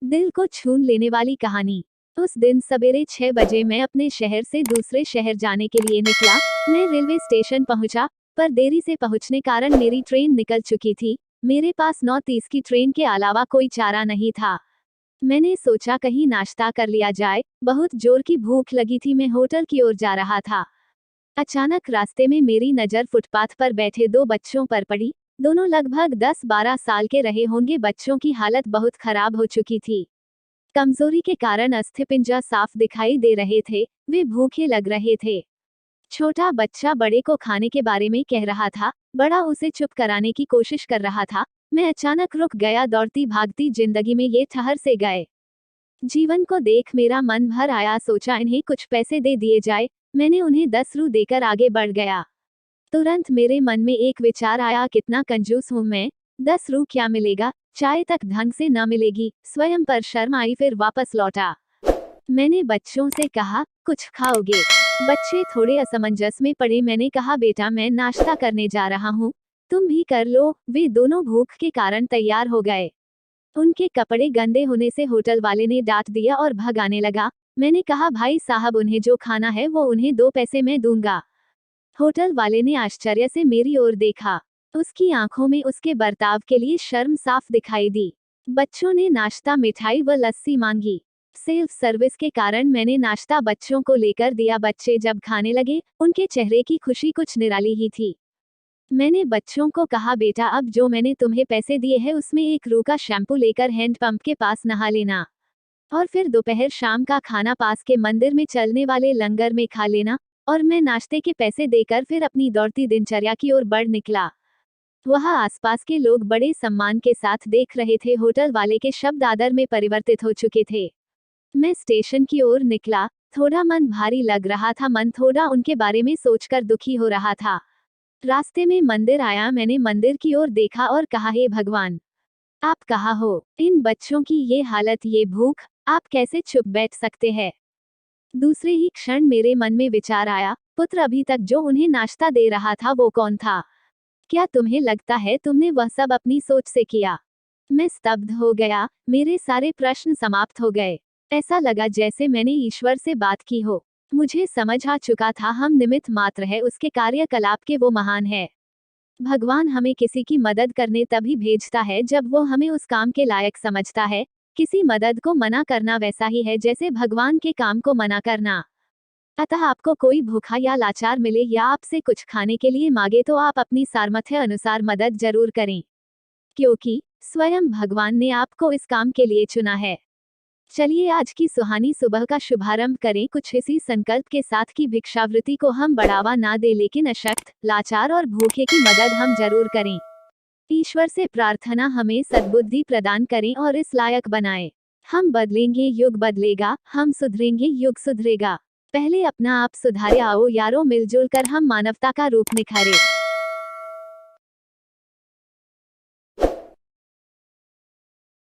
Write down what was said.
दिल को छून लेने वाली कहानी। उस दिन सवेरे 6 बजे मैं अपने शहर से दूसरे शहर जाने के लिए निकला। मैं रेलवे स्टेशन पहुंचा, पर देरी से पहुंचने कारण मेरी ट्रेन निकल चुकी थी। मेरे पास 9:30 की ट्रेन के अलावा कोई चारा नहीं था। मैंने सोचा कहीं नाश्ता कर लिया जाए। बहुत जोर की भूख लगी थी। मैं होटल की ओर जा रहा था। अचानक रास्ते में मेरी नज़र फुटपाथ पर बैठे दो बच्चों पर पड़ी। दोनों लगभग 10-12 साल के रहे होंगे। बच्चों की हालत बहुत खराब हो चुकी थी। कमजोरी के कारण अस्थिपंजा साफ दिखाई दे रहे थे। वे भूखे लग रहे थे। छोटा बच्चा बड़े को खाने के बारे में कह रहा था, बड़ा उसे चुप कराने की कोशिश कर रहा था। मैं अचानक रुक गया। दौड़ती भागती जिंदगी में ये ठहर से गए जीवन को देख मेरा मन भर आया। सोचा इन्हें कुछ पैसे दे दिए जाए। मैंने उन्हें 10 रू देकर आगे बढ़ गया। तुरंत मेरे मन में एक विचार आया, कितना कंजूस हूं मैं। 10 रू क्या मिलेगा, चाय तक ढंग से न मिलेगी। स्वयं पर शर्म आई, फिर वापस लौटा। मैंने बच्चों से कहा, कुछ खाओगे? बच्चे थोड़े असमंजस में पड़े। मैंने कहा, बेटा मैं नाश्ता करने जा रहा हूँ, तुम भी कर लो। वे दोनों भूख के कारण तैयार हो गए। उनके कपड़े गंदे होने से होटल वाले ने डांट दिया और भगाने लगा। मैंने कहा, भाई साहब उन्हें जो खाना है वो उन्हें 2 पैसे में दूंगा। होटल वाले ने आश्चर्य से मेरी ओर देखा। उसकी आंखों में उसके बर्ताव के लिए शर्म साफ दिखाई दी। बच्चों ने नाश्ता, मिठाई व लस्सी मांगी। सेल्फ सर्विस के कारण मैंने नाश्ता बच्चों को लेकर दिया। बच्चे जब खाने लगे, उनके चेहरे की खुशी कुछ निराली ही थी। मैंने बच्चों को कहा, बेटा अब जो मैंने तुम्हें पैसे दिए हैं उसमें 1 रू का शैम्पू लेकर हैंडपंप के पास नहा लेना, और फिर दोपहर शाम का खाना पास के मंदिर में चलने वाले लंगर में खा लेना। और मैं नाश्ते के पैसे देकर फिर अपनी दौड़ती दिनचर्या की ओर बढ़ निकला। वह आसपास के लोग बड़े सम्मान के साथ देख रहे थे। होटल वाले के शब्द आदर में परिवर्तित हो चुके थे। मैं स्टेशन की ओर निकला। थोड़ा मन भारी लग रहा था। मन थोड़ा उनके बारे में सोचकर दुखी हो रहा था। रास्ते में मंदिर आया। मैंने मंदिर की ओर देखा और कहा, हे भगवान, आप कहाँ हो? इन बच्चों की ये हालत, ये भूख, आप कैसे चुप बैठ सकते हैं? दूसरे ही क्षण मेरे मन में विचार आया, पुत्र अभी तक जो उन्हें नाश्ता दे रहा था वो कौन था? क्या तुम्हें लगता है तुमने वह सब अपनी सोच से किया? मैं स्तब्ध हो गया। मेरे सारे प्रश्न समाप्त हो गए। ऐसा लगा जैसे मैंने ईश्वर से बात की हो। मुझे समझ आ चुका था हम निमित्त मात्र है, उसके कार्यकलाप के वो महान है। भगवान हमें किसी की मदद करने तभी भेजता है जब वो हमें उस काम के लायक समझता है। किसी मदद को मना करना वैसा ही है जैसे भगवान के काम को मना करना। अतः आपको कोई भूखा या लाचार मिले या आपसे कुछ खाने के लिए मांगे तो आप अपनी सामर्थ्य अनुसार मदद जरूर करें, क्योंकि स्वयं भगवान ने आपको इस काम के लिए चुना है। चलिए आज की सुहानी सुबह का शुभारंभ करें कुछ इसी संकल्प के साथ कि भिक्षावृत्ति को हम बढ़ावा ना दे, लेकिन अशक्त, लाचार और भूखे की मदद हम जरूर करें। ईश्वर से प्रार्थना हमें सद्बुद्धि प्रदान करें और इस लायक बनाए। हम बदलेंगे, युग बदलेगा। हम सुधरेंगे, युग सुधरेगा। पहले अपना आप सुधारे। आओ यारो, मिलजुल कर हम मानवता का रूप निखारे।